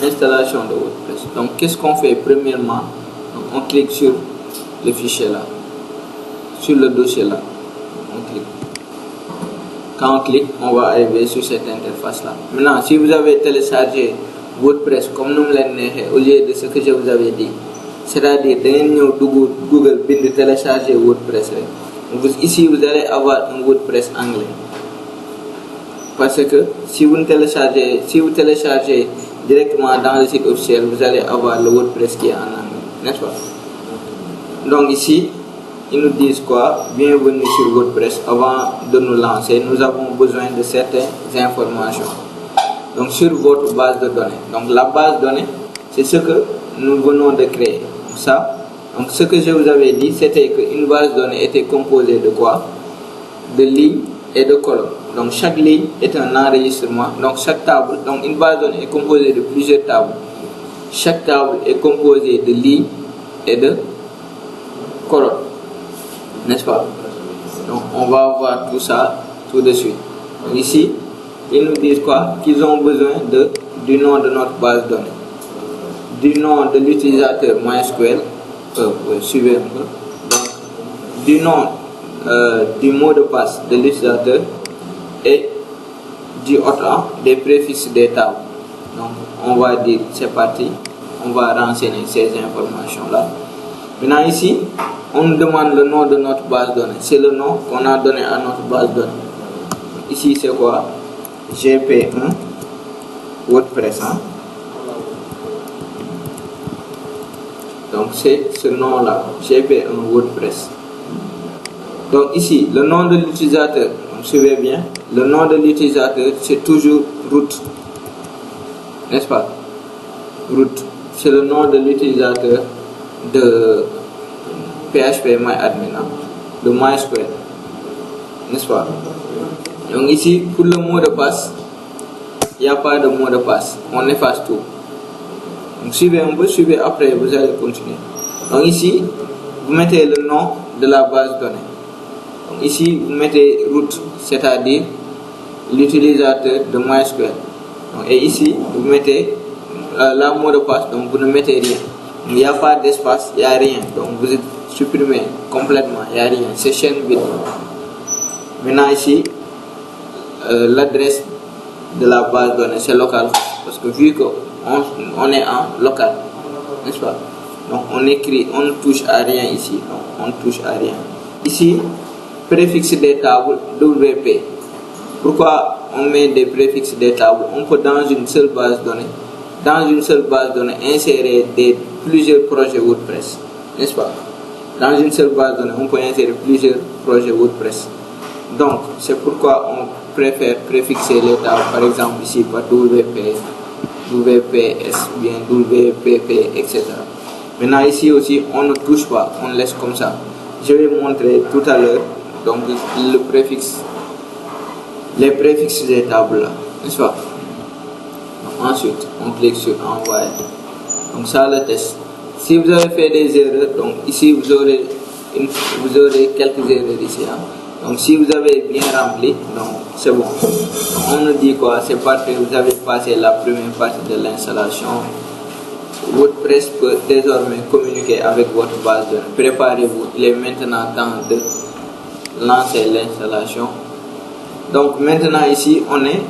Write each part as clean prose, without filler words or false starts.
Installation de WordPress. Donc qu'est-ce qu'on fait premièrement? Donc, on clique sur le fichier là, sur le dossier là, on clique. Quand on clique, on va arriver sur cette interface là. Maintenant, si vous avez téléchargé WordPress comme nous l'avons dit, au lieu de ce que je vous avais dit, c'est-à-dire Google de télécharger WordPress, ici vous allez avoir un WordPress anglais. Parce que si vous téléchargez directement dans le site officiel, vous allez avoir le WordPress qui est en anglais, n'est-ce pas? Donc ici, ils nous disent quoi? Bienvenue sur WordPress. Avant de nous lancer, nous avons besoin de certaines informations. Donc sur votre base de données. Donc la base de données, c'est ce que nous venons de créer. Ça. Donc ce que je vous avais dit, c'était qu'une base de données était composée de quoi? De lignes et de colonnes. Donc chaque ligne est un enregistrement. Donc chaque table, donc une base de données est composée de plusieurs tables. Chaque table est composée de lignes et de colonnes. N'est-ce pas? Donc on va voir tout ça tout de suite. Donc, ici, ils nous disent quoi? Qu'ils ont besoin du nom de notre base de données, du nom de l'utilisateur MySQL, suivez un peu. Donc, du nom du mot de passe de l'utilisateur et du autre des préfixes des tables. Donc on va dire c'est parti, on va renseigner ces informations là. Maintenant ici, on nous demande le nom de notre base de données. C'est le nom qu'on a donné à notre base de données. Ici c'est quoi? GP1 WordPress. Donc c'est ce nom là, GP1 WordPress. Donc ici, le nom de l'utilisateur, suivez bien, le nom de l'utilisateur c'est toujours root, n'est-ce pas? Root, c'est le nom de l'utilisateur de PHPMyAdmin, de MySQL, n'est-ce pas? Donc ici, pour le mot de passe, il n'y a pas de mot de passe, on efface tout. Donc suivez un peu, suivez après, vous allez continuer. Donc ici, vous mettez le nom de la base de données. Donc ici, vous mettez root, c'est-à-dire l'utilisateur de MySQL. Donc, et ici, vous mettez la mot de passe, donc vous ne mettez rien. Il n'y a pas d'espace, il n'y a rien. Donc vous êtes supprimé complètement, il n'y a rien. C'est chaîne vide. Maintenant ici, l'adresse de la base de données, c'est local. Parce que vu qu'on est en local, n'est-ce pas? Donc on écrit, on ne touche à rien ici. Donc on ne touche à rien. Ici, préfixe des tables WP. Pourquoi on met des préfixes des tables? On peut dans une seule base de données, insérer plusieurs projets WordPress, n'est-ce pas? Dans une seule base de données, on peut insérer plusieurs projets WordPress. Donc c'est pourquoi on préfère préfixer les tables, par exemple ici par WP, WPS, bien WPP, etc. Maintenant ici aussi, on ne touche pas, on laisse comme ça. Je vais montrer tout à l'heure donc les préfixes des tables là, n'est-ce pas? Donc, ensuite, on clique sur envoyer. Donc ça le test. Si vous avez fait des erreurs, donc ici vous aurez quelques erreurs ici. Donc si vous avez bien rempli, donc c'est bon. Donc, on nous dit quoi? C'est parfait, vous avez passé la première partie de l'installation. WordPress peut désormais communiquer avec votre base de données. Préparez-vous, il est maintenant temps de lancer l'installation. Donc maintenant ici, on est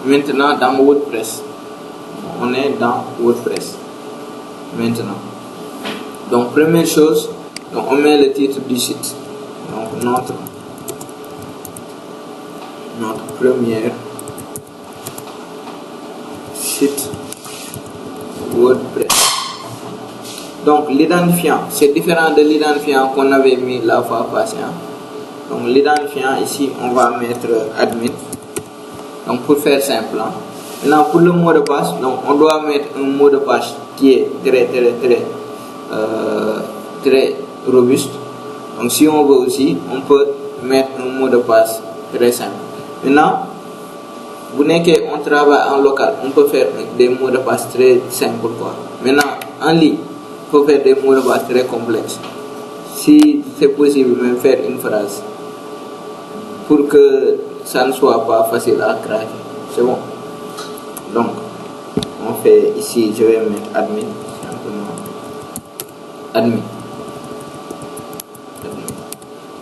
maintenant dans WordPress. On est dans WordPress maintenant. Donc première chose, donc on met le titre du site. Donc notre premier site WordPress. Donc l'identifiant, c'est différent de l'identifiant qu'on avait mis la fois passée. Donc l'identifiant ici, on va mettre admin. Donc pour faire simple. Maintenant pour le mot de passe, donc on doit mettre un mot de passe qui est très robuste. Donc si on veut aussi, on peut mettre un mot de passe très simple. Maintenant, vous n'avez qu'on travaille en local, on peut faire des mots de passe très simples quoi. Maintenant en ligne, on peut faire des mots de passe très complexes. Si c'est possible, même faire une phrase pour que ça ne soit pas facile à craquer. C'est bon. Donc fait ici, je vais mettre admin, simplement admin.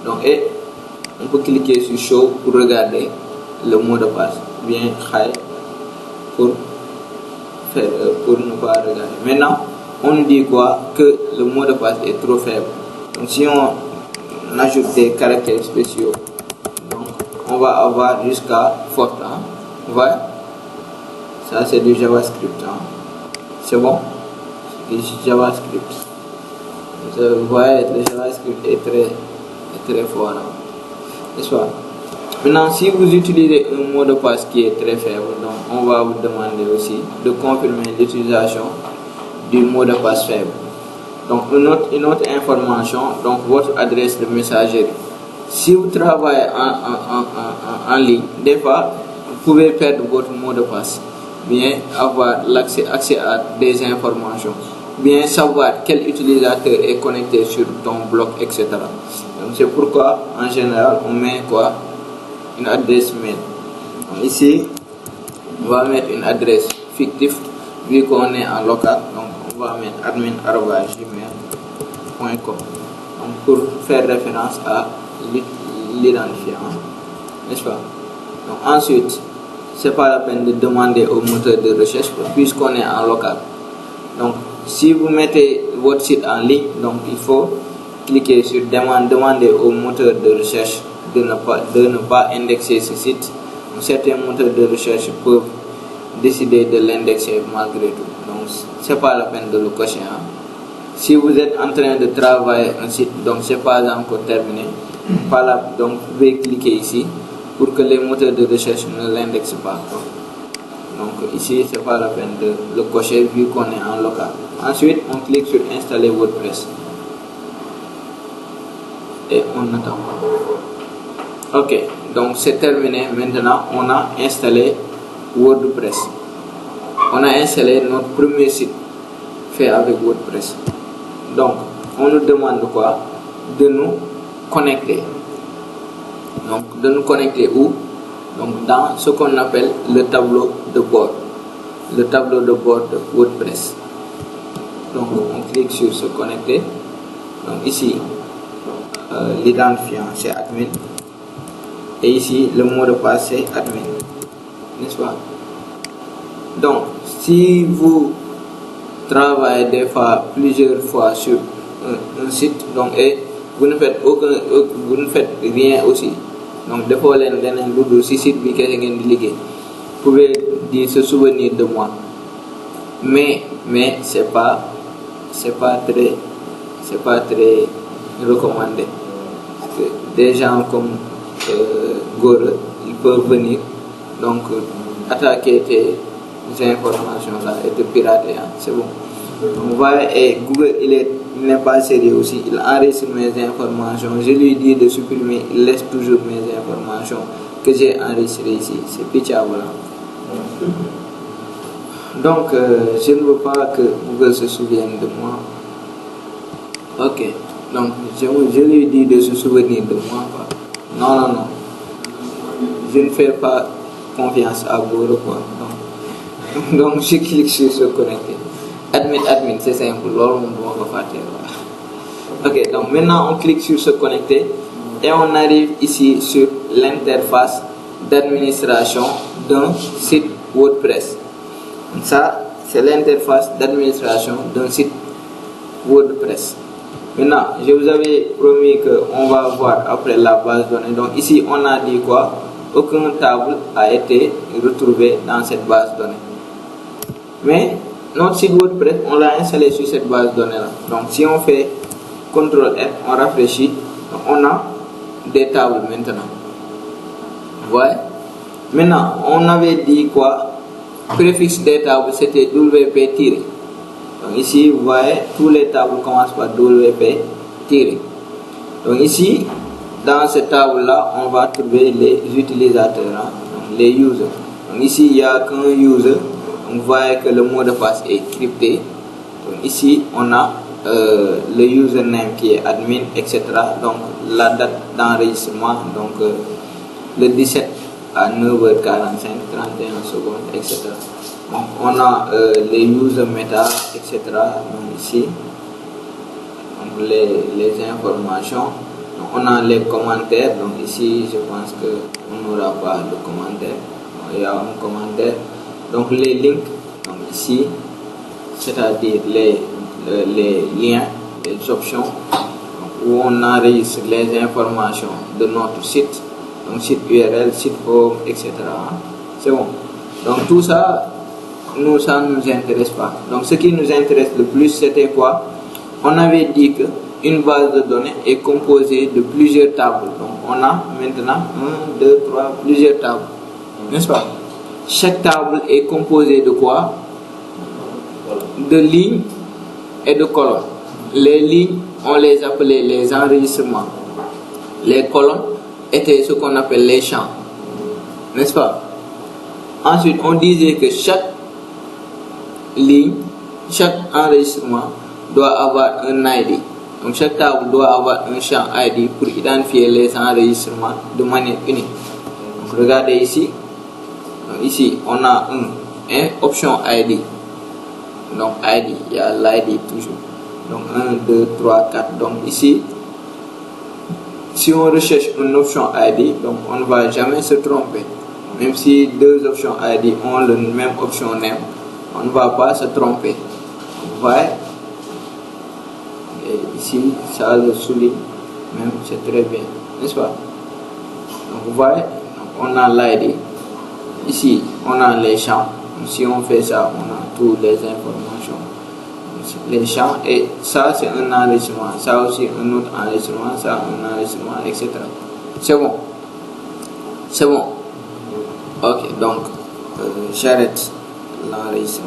Donc, et on peut cliquer sur show pour regarder le mot de passe, bien high pour ne pas regarder. Maintenant, on nous dit quoi? Que le mot de passe est trop faible. Donc, si on ajoute des caractères spéciaux, donc on va avoir jusqu'à forte. Hein? Vous voyez? Ça, c'est du JavaScript. Hein? C'est bon? C'est du JavaScript. Vous voyez, le JavaScript est très fort. Hein? N'est-ce pas? Maintenant, si vous utilisez un mot de passe qui est très faible, donc on va vous demander aussi de confirmer l'utilisation du mot de passe faible. Donc une autre information, donc votre adresse de messagerie. Si vous travaillez en ligne, des fois vous pouvez perdre votre mot de passe, bien avoir accès à des informations, bien savoir quel utilisateur est connecté sur ton blog, etc. Donc c'est pourquoi en général on met quoi? Une adresse mail. Donc ici on va mettre une adresse fictive vu qu'on est en local, donc on va mettre admin@gmail.com, donc pour faire référence à l'identifiant, n'est-ce pas? Donc ensuite c'est pas la peine de demander au moteur de recherche puisqu'on est en local. Donc si vous mettez votre site en ligne, donc il faut cliquer sur demander au moteur de recherche de ne pas indexer ce site. Donc, certains moteurs de recherche peuvent décider de l'indexer malgré tout. Donc c'est pas la peine de le cocher. Hein. Si vous êtes en train de travailler un site, donc c'est pas encore terminé, donc vous pouvez cliquer ici pour que les moteurs de recherche ne l'indexent pas. Donc ici c'est pas la peine de le cocher vu qu'on est en local. Ensuite on clique sur installer WordPress et on attend. Ok, donc c'est terminé. Maintenant on a installé WordPress. On a installé notre premier site fait avec WordPress. Donc on nous demande quoi? De nous connecter. Donc de nous connecter où? Donc dans ce qu'on appelle le tableau de bord. Le tableau de bord de WordPress. Donc on clique sur se connecter. Donc ici l'identifiant c'est admin. Et ici le mot de passe c'est admin. N'est-ce pas? Donc si vous travaillez des fois plusieurs fois sur un site, donc et vous ne faites rien aussi, donc des fois si site bi kese ngeen di liggéey, vous pouvez dire se souvenir de moi, mais c'est pas très recommandé parce que des gens comme Gore, ils peuvent venir donc attaquer tes informations là et te pirater. Hein. C'est bon. On voit, et Google il n'est pas sérieux aussi, il enregistre mes informations, je lui dis de supprimer, il laisse toujours mes informations que j'ai enregistrées ici, c'est pitiable. Donc je ne veux pas que Google se souvienne de moi. Ok, donc je lui dis de se souvenir de moi. Non, je ne fais pas confiance à Google quoi. Donc je clique sur se connecter. Admin, c'est simple. Ok, donc maintenant on clique sur se connecter et on arrive ici sur l'interface d'administration d'un site WordPress. Ça, c'est l'interface d'administration d'un site WordPress. Maintenant, je vous avais promis qu'on va voir après la base de données. Donc ici, on a dit quoi? Aucune table a été retrouvée dans cette base de données. Mais notre site WordPress, on l'a installé sur cette base de données là. Donc si on fait CTRL F, on rafraîchit, donc on a des tables maintenant. Vous voyez? Maintenant, on avait dit quoi? Préfixe des tables, c'était WP-. Donc ici, vous voyez, tous les tables commencent par WP-. Donc ici, dans cette table là, on va trouver les utilisateurs, hein, donc les users. Donc ici, il n'y a qu'un user. Vous voyez que le mot de passe est crypté. Donc ici on a le username qui est admin, etc. Donc la date d'enregistrement, donc le 17 à 9h45, 31 secondes, etc. Donc, on a les user meta, etc. Donc, ici, donc les informations. Donc, on a les commentaires. Donc ici, je pense qu'on n'aura pas de commentaire. Donc, il y a un commentaire. Donc les links. Donc ici, c'est-à-dire les liens, les options, donc, où on enregistre les informations de notre site. Donc site URL, site home, etc. C'est bon. Donc tout ça, ça ne nous intéresse pas. Donc ce qui nous intéresse le plus, c'était quoi? On avait dit que une base de données est composée de plusieurs tables. Donc on a maintenant 1, 2, 3, plusieurs tables. N'est-ce pas? Chaque table est composée de quoi? De lignes et de colonnes. Les lignes, on les appelait les enregistrements. Les colonnes étaient ce qu'on appelle les champs. N'est-ce pas? Ensuite, on disait que chaque ligne, chaque enregistrement doit avoir un ID. Donc chaque table doit avoir un champ ID pour identifier les enregistrements de manière unique. Donc regardez ici. Donc, ici, on a un option ID. Donc ID, il y a l'ID toujours. Donc 1, 2, 3, 4. Donc ici, si on recherche une option ID, donc on ne va jamais se tromper. Même si deux options ID ont le même option name, on ne va pas se tromper. Vous voyez? Et ici, ça le souligne, même c'est très bien, n'est-ce pas? Donc vous voyez, donc, on a l'ID. Ici, on a les champs. Donc, si on fait ça, on a toutes les informations. Les champs, et ça c'est un enregistrement, ça aussi un autre enregistrement, ça un enregistrement, etc. C'est bon? C'est bon? Ok, donc j'arrête l'enregistrement.